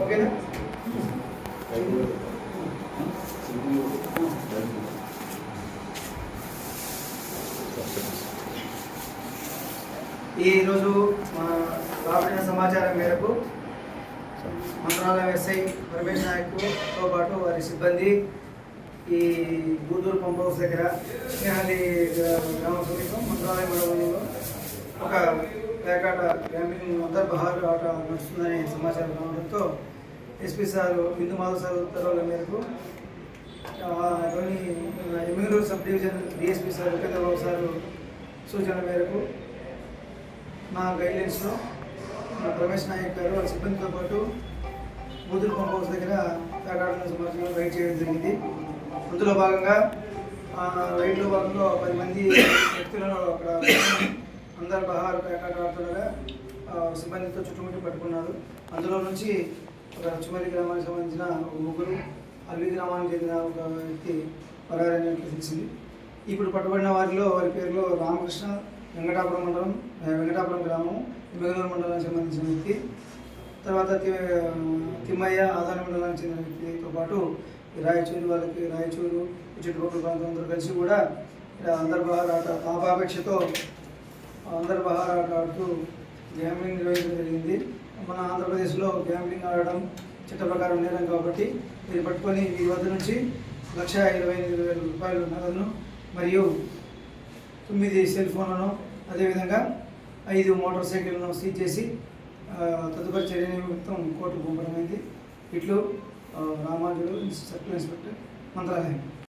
ఓకేనా? ఈరోజు రాబడిన సమాచారం మేరకు మంత్రాలయం ఎస్ఐ రమేష్ నాయక్తో పాటు వారి సిబ్బంది ఈ గూడూరు పంప్ హౌస్ దగ్గర స్నేహాలి గ్రామ సమీపం మంత్రాలయం మండలంలో ఒక పేకాట గ్రామీణ అంతర్బహార్ ఆట నడుస్తుందనే సమాచారం రావడంతో ఎస్పీ సార్ బిందు మాధవ్ సార్ ఉత్తర్వుల మేరకు MLA sub division DSP sir Upendrababu sir సూచన మేరకు నా గైడ్లైన్స్లో రమేష్ నాయక్ గారు వాళ్ళ సిబ్బందితో పాటు గూడూరు పంప్ హౌస్ దగ్గర పేకాటల సమాచారం రైడ్ చేయడం జరిగింది. అందులో భాగంగా రైడ్లో భాగంగా 10 మంది వ్యక్తులను అక్కడ అందరు బహార్ పేకాట ఆడుతుండగా సిబ్బందితో చుట్టుముట్టి పట్టుకున్నారు. అందులో నుంచి ఒక రుచిమల్లి గ్రామానికి సంబంధించిన ముగ్గురు, అల్వి గ్రామానికి చెందిన ఒక వ్యక్తి పరారైనట్లు తెలిసింది. ఇప్పుడు పట్టుబడిన వారిలో వారి పేరులో రామకృష్ణ వెంకటాపురం గ్రామం మెగలూరు మండలానికి సంబంధించిన వ్యక్తి, తర్వాత తిమ్మయ్య ఆదాని మండలానికి చెందిన వ్యక్తితో పాటు రాయచూరు చుట్టుపక్కల ప్రాంతం కలిసి కూడా అంతర్బహార్ ఆట లాభాపేక్షతో అంతర్బహార్ ఆట ఆడుతూ గ్యాంబ్లింగ్ నిర్వహించడం జరిగింది. మన ఆంధ్రప్రదేశ్లో గ్యాంబ్లింగ్ ఆడడం చట్ట ప్రకారం నేరం కాబట్టి మీరు పట్టుకొని వీరి వద్ద నుంచి 1,28,000 రూపాయలు నగదును మరియు 9 సెల్ ఫోన్లను అదేవిధంగా 5 మోటార్ సైకిళ్లను సీజ్ చేసి తదుపరి చర్య నిమిత్తం కోర్టుకు పంపడమైంది. ఇట్లు రామాంజుడు, సర్కిల్ ఇన్స్పెక్టర్, మంత్రాలయం.